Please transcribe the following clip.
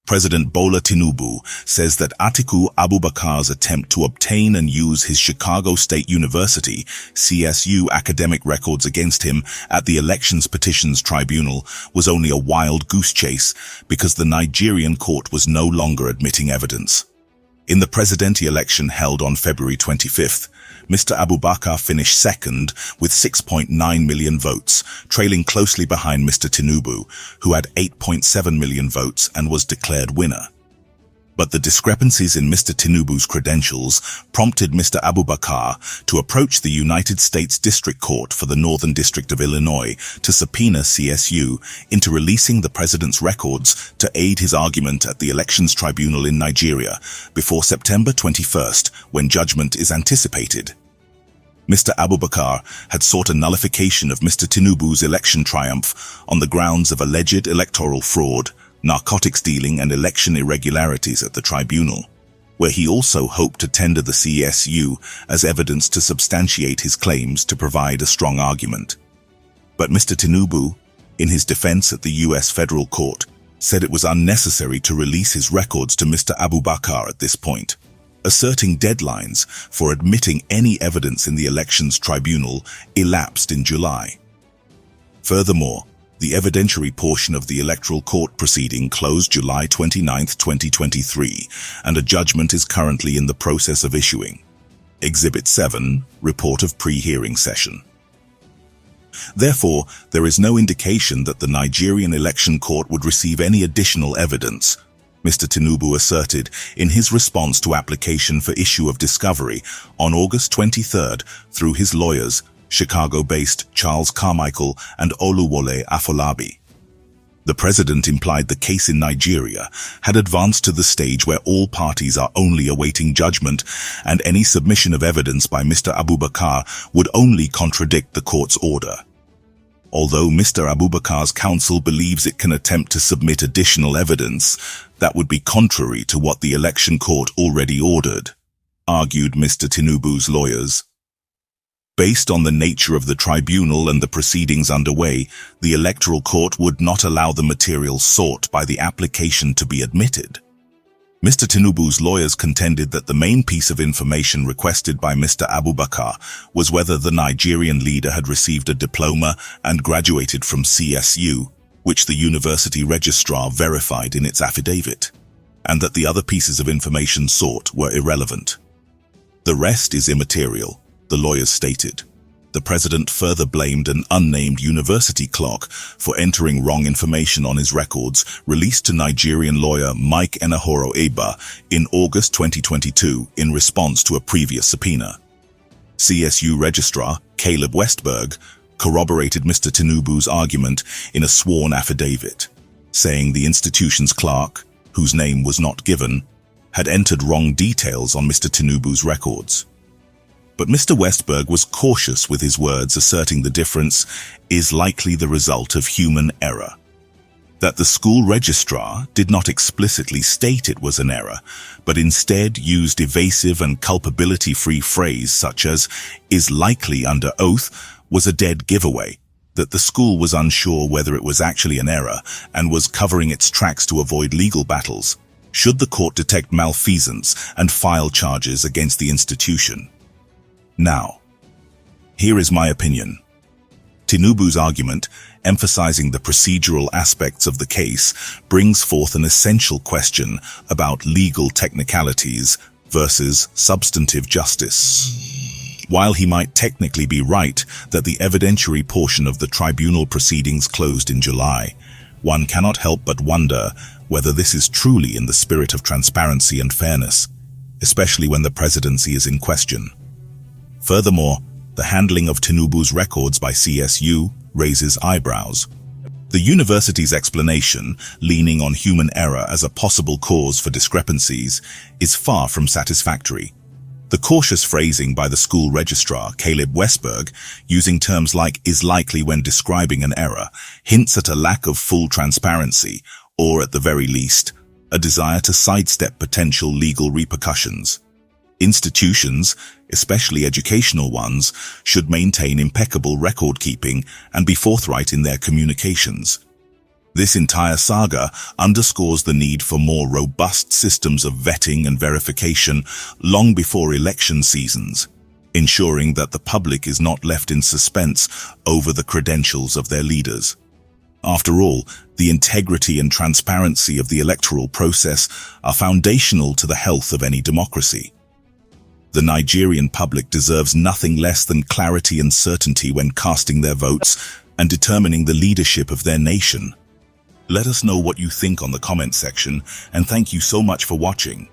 President Bola Tinubu says that Atiku Abubakar's attempt to obtain and use his Chicago State University (CSU) academic records against him at the Elections Petitions Tribunal was only a wild goose chase because the Nigerian court was no longer admitting evidence. In the presidential election held on February 25th, Mr. Abubakar finished second with 6.9 million votes, trailing closely behind Mr. Tinubu, who had 8.7 million votes and was declared winner. But the discrepancies in Mr. Tinubu's credentials prompted Mr. Abubakar to approach the United States District Court for the Northern District of Illinois to subpoena CSU into releasing the president's records to aid his argument at the Elections Tribunal in Nigeria before September 21st, when judgment is anticipated. Mr. Abubakar had sought a nullification of Mr. Tinubu's election triumph on the grounds of alleged electoral fraud, narcotics dealing and election irregularities at the tribunal, where he also hoped to tender the CSU as evidence to substantiate his claims to provide a strong argument. But Mr. Tinubu, in his defense at the U.S. federal court, said it was unnecessary to release his records to Mr. Abubakar at this point, asserting deadlines for admitting any evidence in the elections tribunal elapsed in July. Furthermore, the evidentiary portion of the electoral court proceeding closed July 29, 2023, and a judgment is currently in the process of issuing. Exhibit 7, Report of Pre-Hearing Session. Therefore, there is no indication that the Nigerian election court would receive any additional evidence, Mr. Tinubu asserted in his response to application for issue of discovery on August 23 through his lawyers, Chicago-based Charles Carmichael and Oluwole Afolabi. The president implied the case in Nigeria had advanced to the stage where all parties are only awaiting judgment, and any submission of evidence by Mr. Abubakar would only contradict the court's order. Although Mr. Abubakar's counsel believes it can attempt to submit additional evidence, that would be contrary to what the election court already ordered, argued Mr. Tinubu's lawyers. Based on the nature of the tribunal and the proceedings underway, the electoral court would not allow the material sought by the application to be admitted. Mr. Tinubu's lawyers contended that the main piece of information requested by Mr. Abubakar was whether the Nigerian leader had received a diploma and graduated from CSU, which the university registrar verified in its affidavit, and that the other pieces of information sought were irrelevant. The rest is immaterial, the lawyers stated. The president further blamed an unnamed university clerk for entering wrong information on his records released to Nigerian lawyer Mike Enahoro Eba in August 2022 in response to a previous subpoena. CSU registrar Caleb Westberg corroborated Mr. Tinubu's argument in a sworn affidavit, saying the institution's clerk, whose name was not given, had entered wrong details on Mr. Tinubu's records. But Mr. Westberg was cautious with his words, asserting the difference is likely the result of human error. That the school registrar did not explicitly state it was an error, but instead used evasive and culpability-free phrase such as is likely under oath was a dead giveaway, that the school was unsure whether it was actually an error and was covering its tracks to avoid legal battles, should the court detect malfeasance and file charges against the institution. Now, here is my opinion. Tinubu's argument, emphasizing the procedural aspects of the case, brings forth an essential question about legal technicalities versus substantive justice. While he might technically be right that the evidentiary portion of the tribunal proceedings closed in July, one cannot help but wonder whether this is truly in the spirit of transparency and fairness, especially when the presidency is in question. Furthermore, the handling of Tinubu's records by CSU raises eyebrows. The university's explanation, leaning on human error as a possible cause for discrepancies, is far from satisfactory. The cautious phrasing by the school registrar, Caleb Westberg, using terms like is likely when describing an error, hints at a lack of full transparency, or at the very least, a desire to sidestep potential legal repercussions. Institutions, especially educational ones, should maintain impeccable record-keeping and be forthright in their communications. This entire saga underscores the need for more robust systems of vetting and verification long before election seasons, ensuring that the public is not left in suspense over the credentials of their leaders. After all, the integrity and transparency of the electoral process are foundational to the health of any democracy. The Nigerian public deserves nothing less than clarity and certainty when casting their votes and determining the leadership of their nation. Let us know what you think on the comment section, and thank you so much for watching.